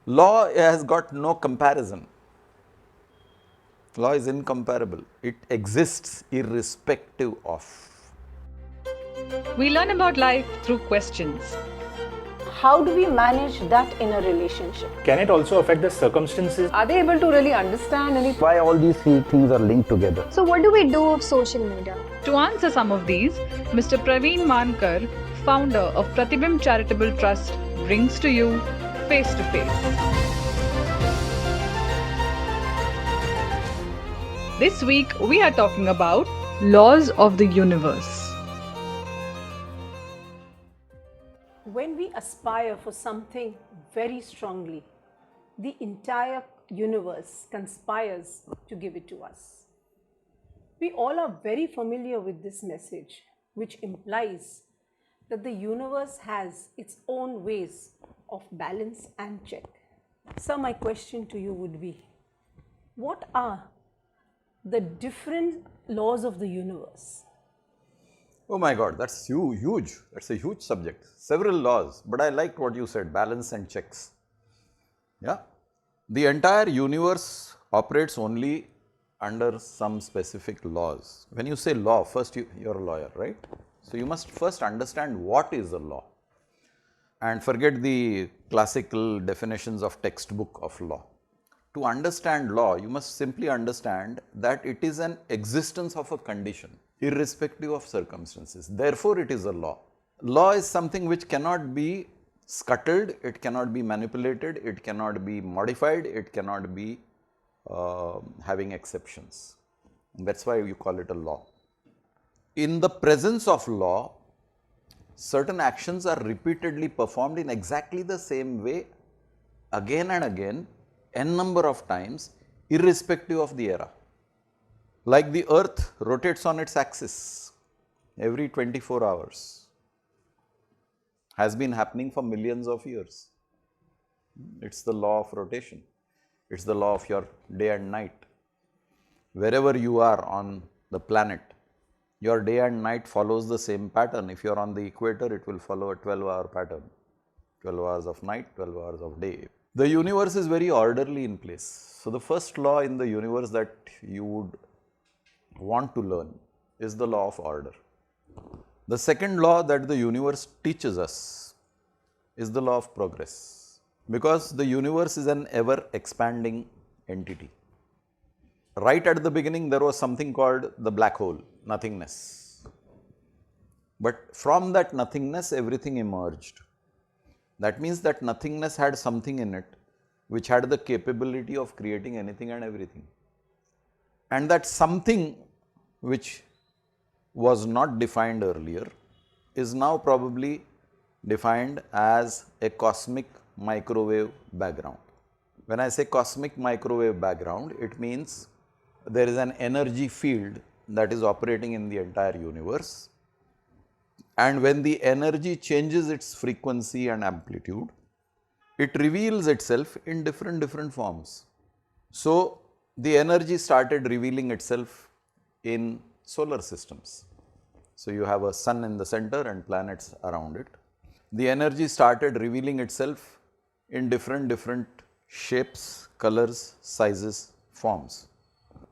Law has got no comparison. Law is incomparable. It exists irrespective of. We learn about life through questions. How do we manage that in a relationship? Can it also affect the circumstances? Are they able to really understand any? Why all these three things are linked together? So, what do we do of social media? To answer some of these, Mr. Praveen Mankar, founder of Pratibimb Charitable Trust, brings to you Face to Face. This week, we are talking about laws of the universe. When we aspire for something very strongly, the entire universe conspires to give it to us. We all are very familiar with this message, which implies that the universe has its own ways of balance and check. So, my question to you would be, what are the different laws of the universe? Oh my God, that's huge. That's a huge subject. Several laws, but I liked what you said, balance and checks. Yeah. The entire universe operates only under some specific laws. When you say law, first you're a lawyer, right? So you must first understand what is a law and forget the classical definitions of textbook of law. To understand law, you must simply understand that it is an existence of a condition, irrespective of circumstances. Therefore, it is a law. Law is something which cannot be scuttled, it cannot be manipulated, it cannot be modified, it cannot be having exceptions. That's why you call it a law. In the presence of law, certain actions are repeatedly performed in exactly the same way, again and again, n number of times, irrespective of the era. Like the earth rotates on its axis every 24 hours, has been happening for millions of years. It's the law of rotation. It's the law of your day and night. Wherever you are on the planet, your day and night follows the same pattern. If you are on the equator, it will follow a 12-hour pattern. 12 hours of night, 12 hours of day. The universe is very orderly in place. So, the first law in the universe that you would want to learn is the law of order. The second law that the universe teaches us is the law of progress, because the universe is an ever expanding entity. Right at the beginning, there was something called the black hole, nothingness. But from that nothingness, everything emerged. That means that nothingness had something in it which had the capability of creating anything and everything. And that something which was not defined earlier is now probably defined as a cosmic microwave background. When I say cosmic microwave background, it means there is an energy field that is operating in the entire universe. And when the energy changes its frequency and amplitude, it reveals itself in different forms. So, the energy started revealing itself in solar systems. So, you have a sun in the center and planets around it. The energy started revealing itself in different shapes, colors, sizes, forms.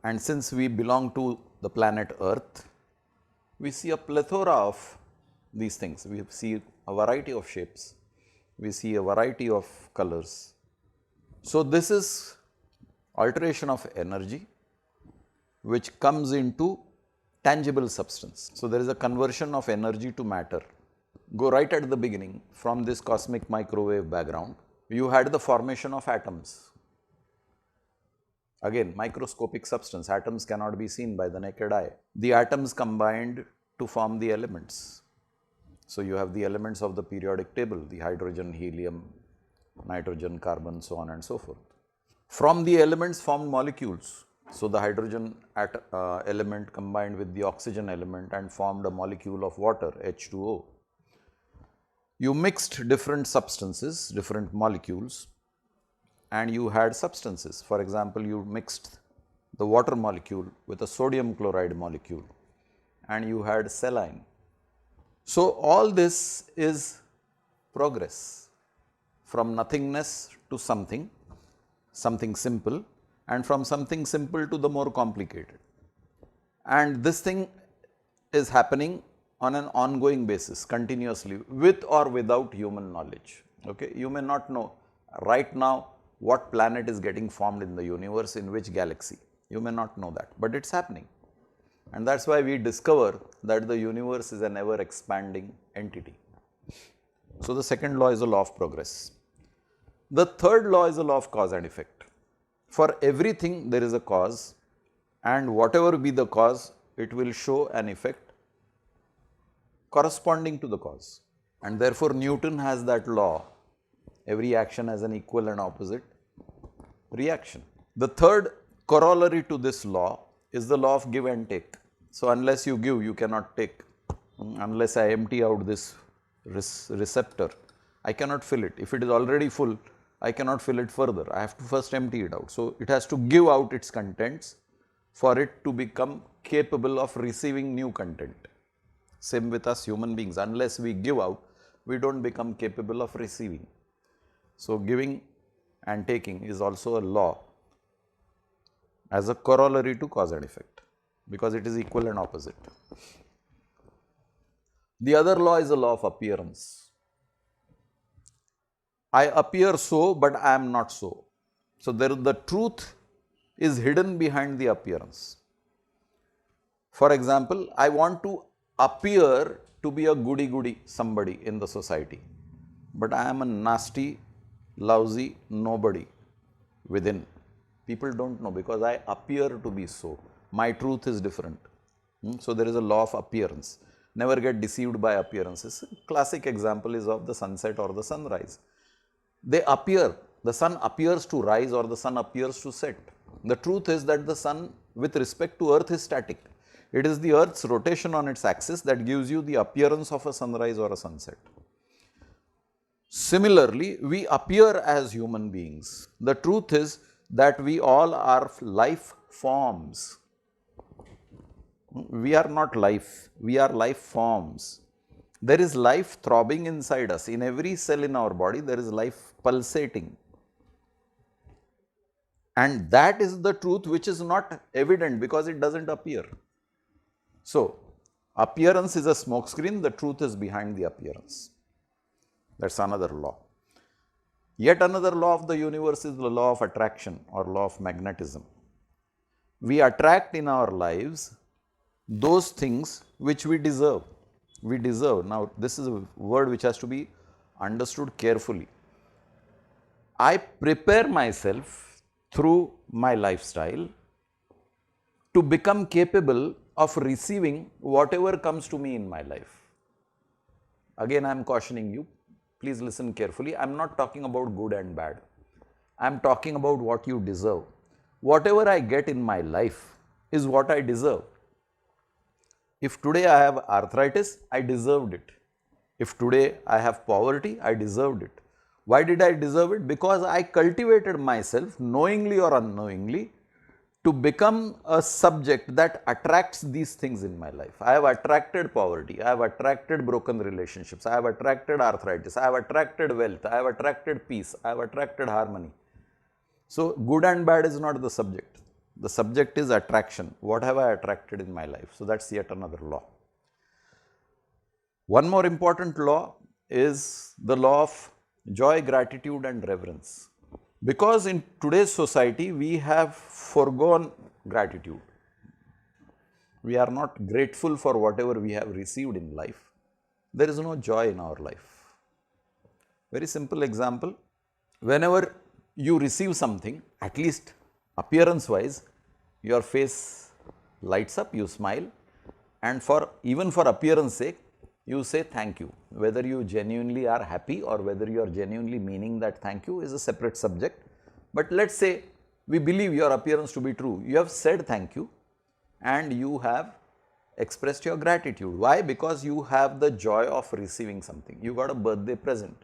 And since we belong to the planet Earth, we see a plethora of these things. We see a variety of shapes, we see a variety of colors. So, this is alteration of energy which comes into tangible substance. So, there is a conversion of energy to matter. Go right at the beginning, from this cosmic microwave background, you had the formation of atoms. Again, microscopic substance, atoms cannot be seen by the naked eye. The atoms combined to form the elements. So, you have the elements of the periodic table, the hydrogen, helium, nitrogen, carbon, so on and so forth. From the elements formed molecules. So, the hydrogen element combined with the oxygen element and formed a molecule of water, H2O. You mixed different substances, different molecules, and you had substances. For example, you mixed the water molecule with a sodium chloride molecule and you had saline. So, all this is progress from nothingness to something, something simple, and from something simple to the more complicated. And this thing is happening on an ongoing basis, continuously, with or without human knowledge. Okay? You may not know right now what planet is getting formed in the universe, in which galaxy. You may not know that, but it's happening. And that's why we discover that the universe is an ever expanding entity. So the second law is a law of progress. The third law is a law of cause and effect. For everything there is a cause, and whatever be the cause, it will show an effect corresponding to the cause. And therefore Newton has that law, every action has an equal and opposite reaction. The third corollary to this law is the law of give and take. So unless you give, you cannot take. Unless I empty out this receptor, I cannot fill it. If it is already full, I cannot fill it further. I have to first empty it out. So it has to give out its contents for it to become capable of receiving new content. Same with us human beings. Unless we give out, we don't become capable of receiving. So giving and taking is also a law as a corollary to cause and effect, because it is equal and opposite. The other law is the law of appearance. I appear so, but I am not so. So the truth is hidden behind the appearance. For example, I want to appear to be a goody-goody somebody in the society, but I am a nasty, lousy nobody within. People don't know because I appear to be so. My truth is different. So there is a law of appearance. Never get deceived by appearances. Classic example is of the sunset or the sunrise. They appear, the sun appears to rise or the sun appears to set. The truth is that the sun with respect to earth is static. It is the earth's rotation on its axis that gives you the appearance of a sunrise or a sunset. Similarly, we appear as human beings. The truth is that we all are life forms. We are not life, we are life forms. There is life throbbing inside us. In every cell in our body, there is life pulsating. And that is the truth which is not evident because it doesn't appear. So, appearance is a smokescreen, the truth is behind the appearance. That's another law. Yet another law of the universe is the law of attraction or law of magnetism. We attract in our lives those things which we deserve. We deserve. Now, this is a word which has to be understood carefully. I prepare myself through my lifestyle to become capable of receiving whatever comes to me in my life. Again, I am cautioning you, please listen carefully. I am not talking about good and bad. I am talking about what you deserve. Whatever I get in my life is what I deserve. If today I have arthritis, I deserved it. If today I have poverty, I deserved it. Why did I deserve it? Because I cultivated myself, knowingly or unknowingly, to become a subject that attracts these things in my life. I have attracted poverty, I have attracted broken relationships, I have attracted arthritis, I have attracted wealth, I have attracted peace, I have attracted harmony. So, good and bad is not the subject. The subject is attraction. What have I attracted in my life? So, that's yet another law. One more important law is the law of joy, gratitude and reverence. Because in today's society, we have foregone gratitude. We are not grateful for whatever we have received in life. There is no joy in our life. Very simple example. Whenever you receive something, at least appearance wise, your face lights up, you smile, and even for appearance sake, you say thank you. Whether you genuinely are happy or whether you are genuinely meaning that thank you is a separate subject. But let's say we believe your appearance to be true. You have said thank you and you have expressed your gratitude. Why? Because you have the joy of receiving something. You got a birthday present.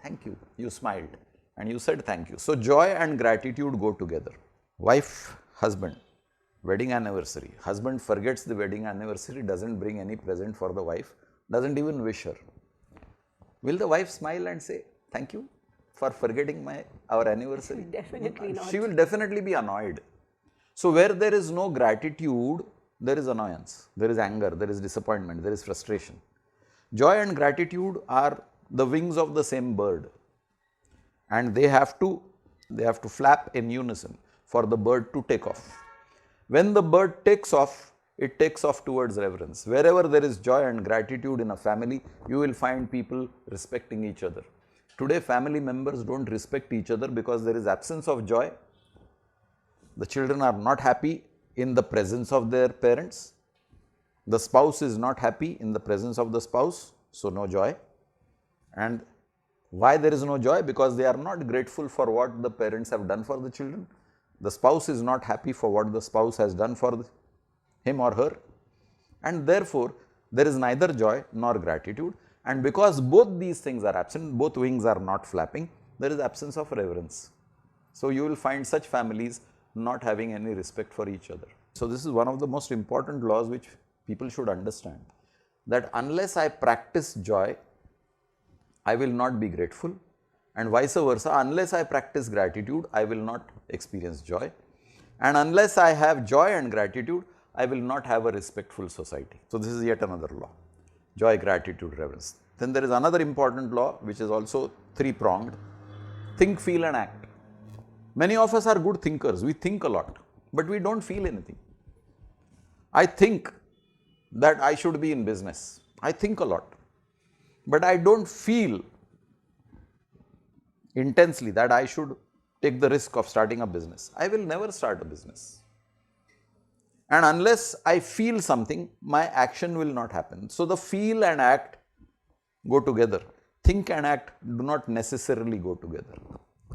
Thank you. You smiled and you said thank you. So, joy and gratitude go together. Wife, husband, wedding anniversary. Husband forgets the wedding anniversary, doesn't bring any present for the wife, doesn't even wish her. Will the wife smile and say thank you for forgetting our anniversary? Definitely not. She will definitely be annoyed. So where there is no gratitude, there is annoyance, there is anger, there is disappointment, there is frustration. Joy and gratitude are the wings of the same bird, and they have to flap in unison for the bird to take off. When the bird takes off, it takes off towards reverence. Wherever there is joy and gratitude in a family, you will find people respecting each other. Today, family members don't respect each other because there is absence of joy. The children are not happy in the presence of their parents. The spouse is not happy in the presence of the spouse, so no joy. And why there is no joy? Because they are not grateful for what the parents have done for the children. The spouse is not happy for what the spouse has done for him or her. And therefore, there is neither joy nor gratitude. And because both these things are absent, both wings are not flapping, there is absence of reverence. So you will find such families not having any respect for each other. So this is one of the most important laws which people should understand, that unless I practice joy, I will not be grateful, and vice versa, unless I practice gratitude, I will not experience joy, and unless I have joy and gratitude, I will not have a respectful society. So this is yet another law: joy, gratitude, reverence. Then there is another important law which is also three-pronged: think, feel and act. Many of us are good thinkers, we think a lot, but we don't feel anything. I think that I should be in business, I think a lot, but I don't feel intensely that I should take the risk of starting a business. I will never start a business. And unless I feel something, my action will not happen. So the feel and act go together. Think and act do not necessarily go together.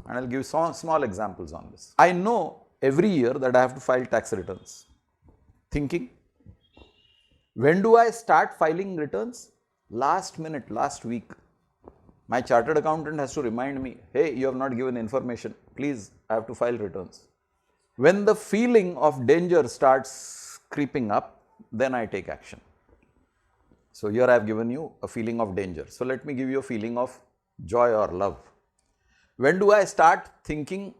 And I'll give some small examples on this. I know every year that I have to file tax returns. Thinking, when do I start filing returns? Last minute, last week. My chartered accountant has to remind me, hey, you have not given information, please, I have to file returns. When the feeling of danger starts creeping up, then I take action. So here I have given you a feeling of danger. So let me give you a feeling of joy or love. When do I start thinking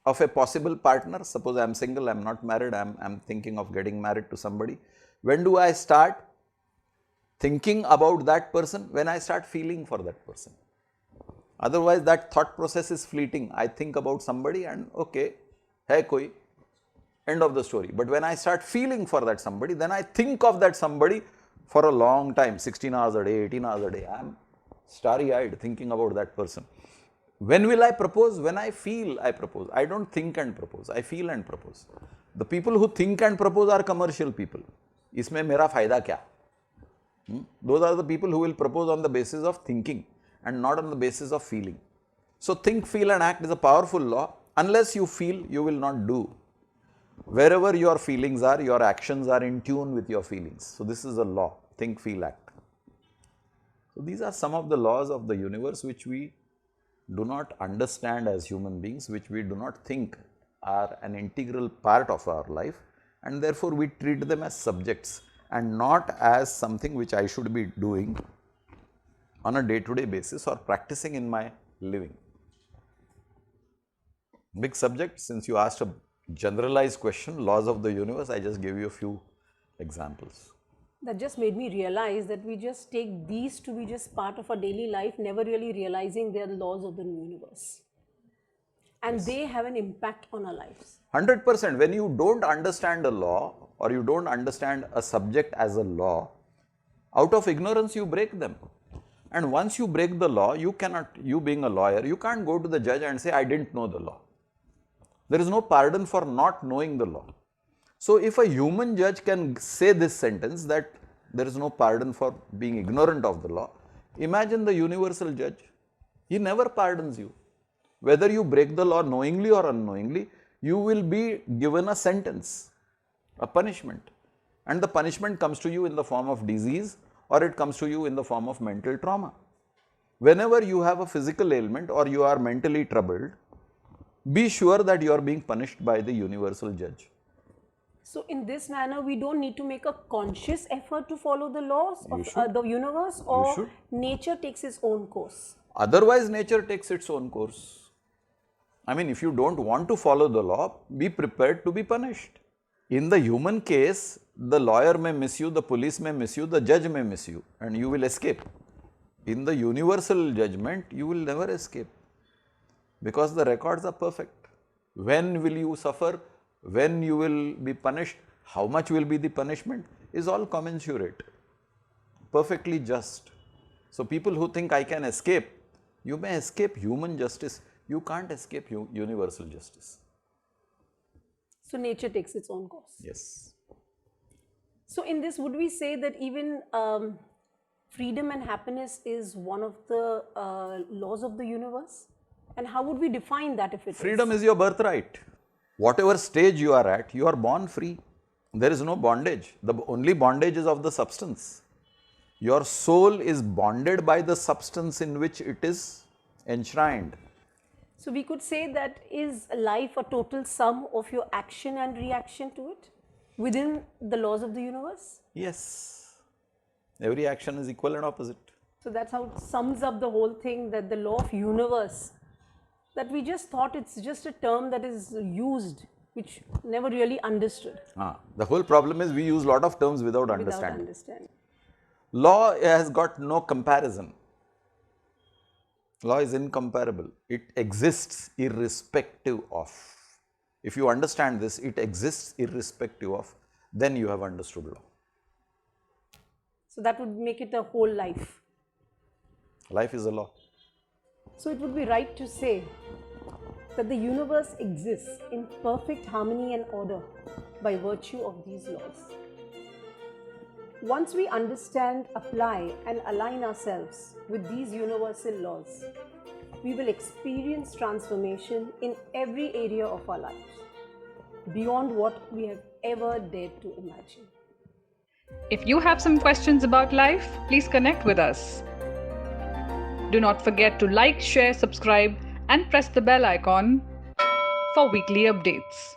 of a possible partner? Suppose I am single, I am not married, I am thinking of getting married to somebody. When do I start thinking about that person? When I start feeling for that person. Otherwise, that thought process is fleeting. I think about somebody and okay, hai koi, end of the story. But when I start feeling for that somebody, then I think of that somebody for a long time, 16 hours a day, 18 hours a day. I am starry-eyed thinking about that person. When will I propose? When I feel, I propose. I don't think and propose, I feel and propose. The people who think and propose are commercial people. Isme mera fayda kya? Those are the people who will propose on the basis of thinking and not on the basis of feeling. So think, feel and act is a powerful law. Unless you feel, you will not do. Wherever your feelings are, your actions are in tune with your feelings. So this is a law: think, feel, act. So these are some of the laws of the universe which we do not understand as human beings, which we do not think are an integral part of our life, and therefore we treat them as subjects and not as something which I should be doing on a day-to-day basis or practicing in my living. Big subject. Since you asked a generalized question, laws of the universe, I just gave you a few examples. That just made me realize that we just take these to be just part of our daily life, never really realizing they are the laws of the universe. And they have an impact on our lives. 100%. When you don't understand a law or you don't understand a subject as a law, out of ignorance you break them. And once you break the law, you cannot, you being a lawyer, you can't go to the judge and say, I didn't know the law. There is no pardon for not knowing the law. So if a human judge can say this sentence that there is no pardon for being ignorant of the law, imagine the universal judge. He never pardons you. Whether you break the law knowingly or unknowingly, you will be given a sentence, a punishment. And the punishment comes to you in the form of disease or it comes to you in the form of mental trauma. Whenever you have a physical ailment or you are mentally troubled, be sure that you are being punished by the universal judge. So in this manner, we don't need to make a conscious effort to follow the laws of the universe, or nature takes its own course. Otherwise, nature takes its own course. I mean, if you don't want to follow the law, be prepared to be punished. In the human case, the lawyer may miss you, the police may miss you, the judge may miss you, and you will escape. In the universal judgment, you will never escape because the records are perfect. When will you suffer? When you will be punished? How much will be the punishment? Is all commensurate, perfectly just. So, people who think I can escape, you may escape human justice, you can't escape universal justice. So nature takes its own course. Yes. So in this, would we say that even freedom and happiness is one of the laws of the universe? And how would we define that if it Freedom is your birthright. Whatever stage you are at, you are born free. There is no bondage. The only bondage is of the substance. Your soul is bonded by the substance in which it is enshrined. So we could say that is life a total sum of your action and reaction to it within the laws of the universe? Yes. Every action is equal and opposite. So that's how it sums up the whole thing, that the law of universe, that we just thought it's just a term that is used, which never really understood. The whole problem is we use a lot of terms without understanding. Law has got no comparison. Law is incomparable. It exists irrespective of. If you understand this, it exists irrespective of, then you have understood law. So that would make it a whole life. Life is a law. So it would be right to say that the universe exists in perfect harmony and order by virtue of these laws. Once we understand, apply and align ourselves with these universal laws, we will experience transformation in every area of our lives, beyond what we have ever dared to imagine. If you have some questions about life, please connect with us. Do not forget to like, share, subscribe, and press the bell icon for weekly updates.